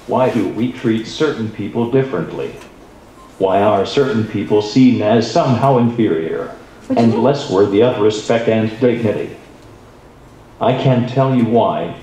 Why do we treat certain people differently? Why are certain people seen as somehow inferior and less worthy of respect and dignity? I can't tell you why.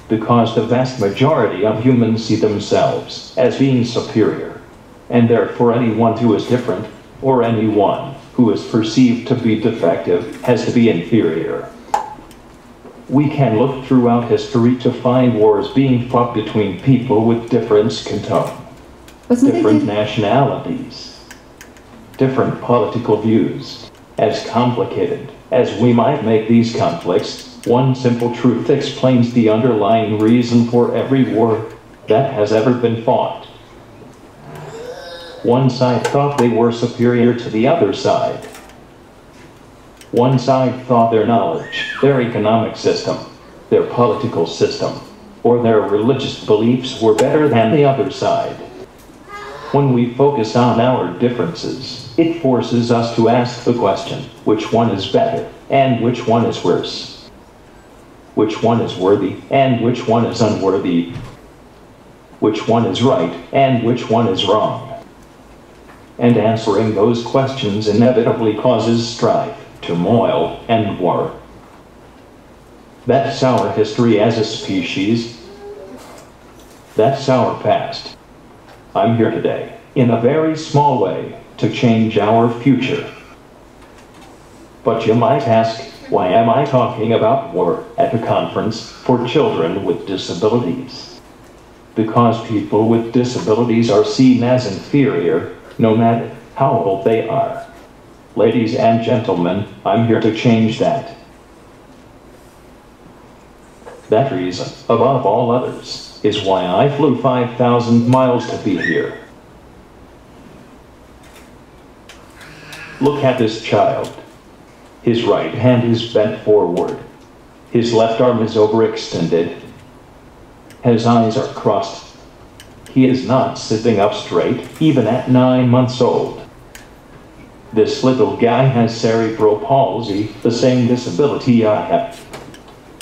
Because the vast majority of humans see themselves as being superior, and therefore anyone who is different, or anyone who is perceived to be defective, has to be inferior. We can look throughout history to find wars being fought between people with different skin tone, different nationalities, different political views. As complicated as we might make these conflicts, one simple truth explains the underlying reason for every war that has ever been fought. One side thought they were superior to the other side. One side thought their knowledge, their economic system, their political system, or their religious beliefs were better than the other side. When we focus on our differences, it forces us to ask the question, which one is better, and which one is worse? Which one is worthy, and which one is unworthy? Which one is right, and which one is wrong? And answering those questions inevitably causes strife, turmoil, and war. That's our history as a species. That's our past. I'm here today, in a very small way, to change our future. But you might ask, why am I talking about war at a conference for children with disabilities? Because people with disabilities are seen as inferior, no matter how old they are. Ladies and gentlemen, I'm here to change that. That reason, above all others, is why I flew 5,000 miles to be here. Look at this child. His right hand is bent forward. His left arm is overextended. His eyes are crossed. He is not sitting up straight, even at 9 months old. This little guy has cerebral palsy, the same disability I have.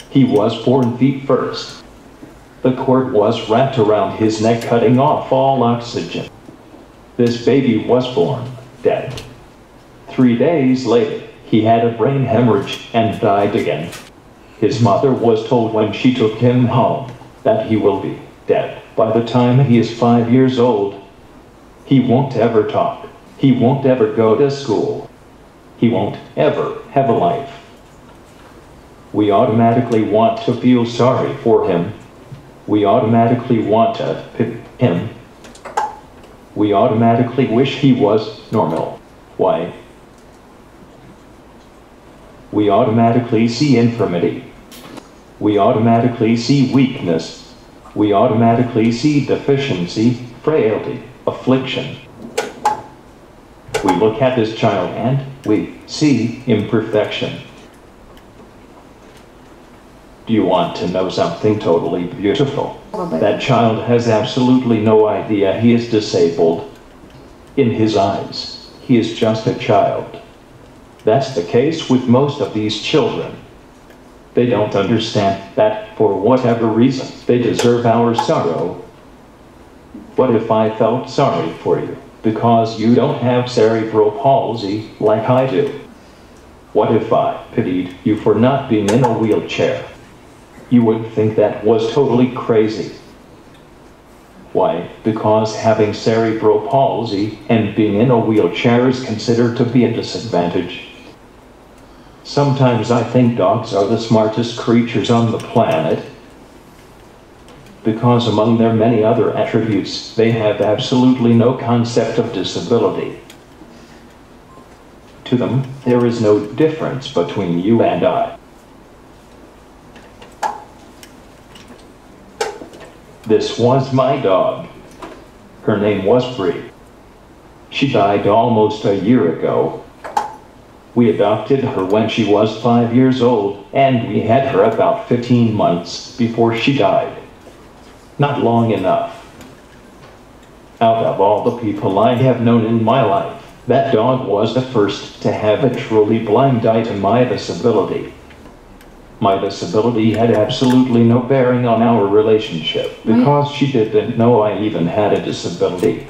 He was born feet first. The cord was wrapped around his neck, cutting off all oxygen. This baby was born dead. 3 days later, he had a brain hemorrhage and died again. His mother was told when she took him home that he will be dead by the time he is 5 years old. He won't ever talk. He won't ever go to school. He won't ever have a life. We automatically want to feel sorry for him. We automatically want to pick him. We automatically wish he was normal. Why? We automatically see infirmity. We automatically see weakness. We automatically see deficiency, frailty, affliction. We look at this child and we see imperfection. Do you want to know something totally beautiful? That child has absolutely no idea he is disabled. In his eyes, he is just a child. That's the case with most of these children. They don't understand that, for whatever reason, they deserve our sorrow. What if I felt sorry for you because you don't have cerebral palsy like I do? What if I pitied you for not being in a wheelchair? You would think that was totally crazy. Why? Because having cerebral palsy and being in a wheelchair is considered to be a disadvantage. Sometimes I think dogs are the smartest creatures on the planet, because among their many other attributes, they have absolutely no concept of disability. To them, there is no difference between you and I. This was my dog. Her name was Bree. She died almost a year ago. We adopted her when she was 5 years old, and we had her about 15 months before she died. Not long enough. Out of all the people I have known in my life, that dog was the first to have a truly blind eye to my disability. My disability had absolutely no bearing on our relationship because she didn't know I even had a disability.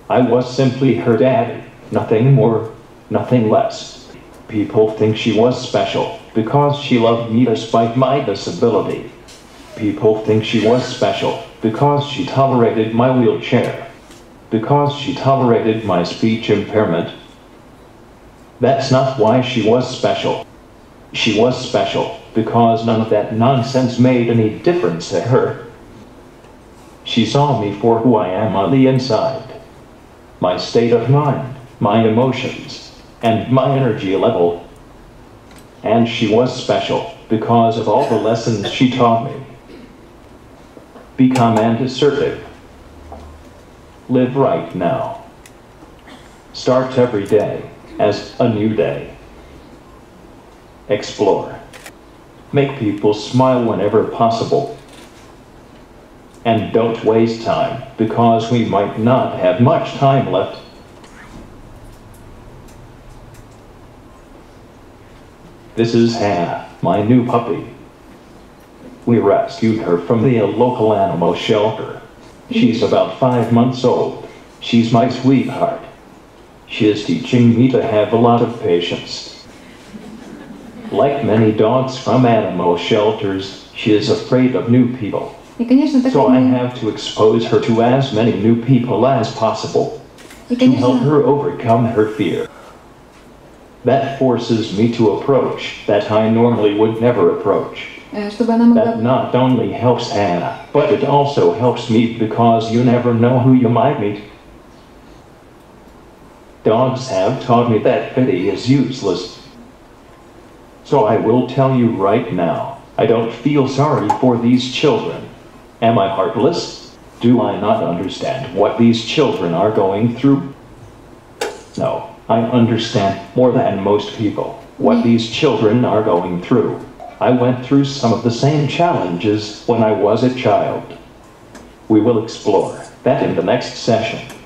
I was simply her daddy, nothing more, nothing less. People think she was special because she loved me despite my disability. People think she was special because she tolerated my wheelchair, because she tolerated my speech impairment. That's not why she was special. She was special because none of that nonsense made any difference to her. She saw me for who I am on the inside. My state of mind, my emotions, and my energy level. And she was special because of all the lessons she taught me. Be calm and assertive. Live right now. Start every day as a new day. Explore. Make people smile whenever possible. And don't waste time, because we might not have much time left. This is Hannah, my new puppy. We rescued her from the local animal shelter. She's about 5 months old. She's my sweetheart. She is teaching me to have a lot of patience. Like many dogs from animal shelters, she is afraid of new people. So I have to expose her to as many new people as possible to help her overcome her fear. That forces me to approach that I normally would never approach. That not only helps Hannah, but it also helps me because you never know who you might meet. Dogs have taught me that pity is useless. So I will tell you right now, I don't feel sorry for these children. Am I heartless? Do I not understand what these children are going through? No, I understand more than most people what these children are going through. I went through some of the same challenges when I was a child. We will explore that in the next session.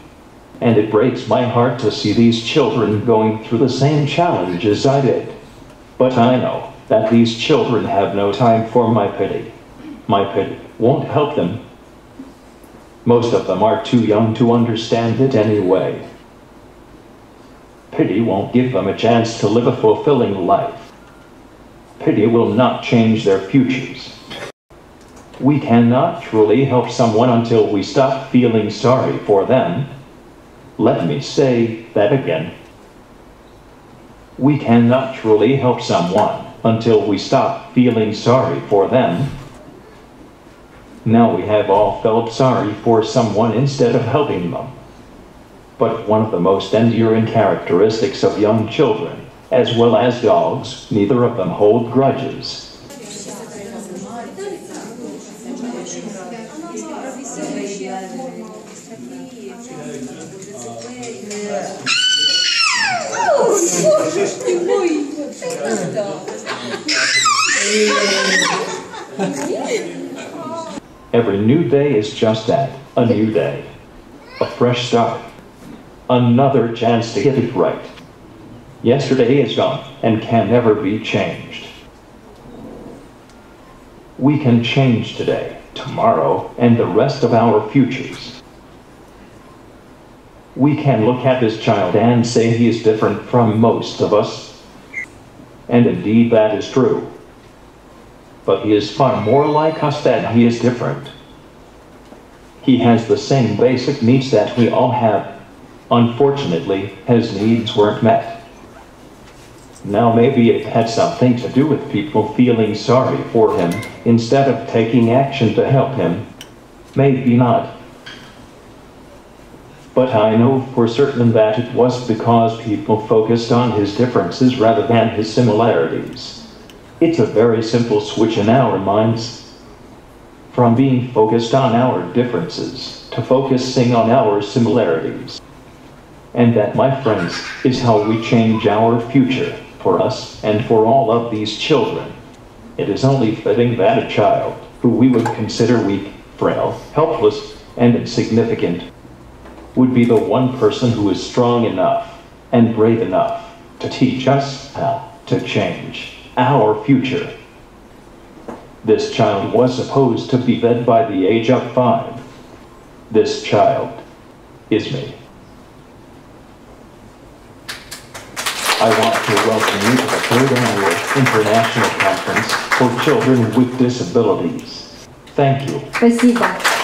And it breaks my heart to see these children going through the same challenges I did. But I know that these children have no time for my pity. My pity won't help them. Most of them are too young to understand it anyway. Pity won't give them a chance to live a fulfilling life. Pity will not change their futures. We cannot truly help someone until we stop feeling sorry for them. Let me say that again. We cannot truly help someone until we stop feeling sorry for them. Now we have all felt sorry for someone instead of helping them. But one of the most enduring characteristics of young children, as well as dogs, neither of them hold grudges. Every new day is just that, a new day. A fresh start. Another chance to get it right. Yesterday is gone and can never be changed. We can change today, tomorrow, and the rest of our futures. We can look at this child and say he is different from most of us. And indeed that is true. But he is far more like us than he is different. He has the same basic needs that we all have. Unfortunately, his needs weren't met. Now maybe it had something to do with people feeling sorry for him instead of taking action to help him. Maybe not. But I know for certain that it was because people focused on his differences rather than his similarities. It's a very simple switch in our minds. From being focused on our differences to focusing on our similarities. And that, my friends, is how we change our future, for us and for all of these children. It is only fitting that a child, who we would consider weak, frail, helpless, and insignificant, would be the one person who is strong enough and brave enough to teach us how to change. our future. This child was supposed to be fed by the age of 5. This child is me. I want to welcome you to the 3rd Annual International Conference for Children with Disabilities. Thank you. Спасибо.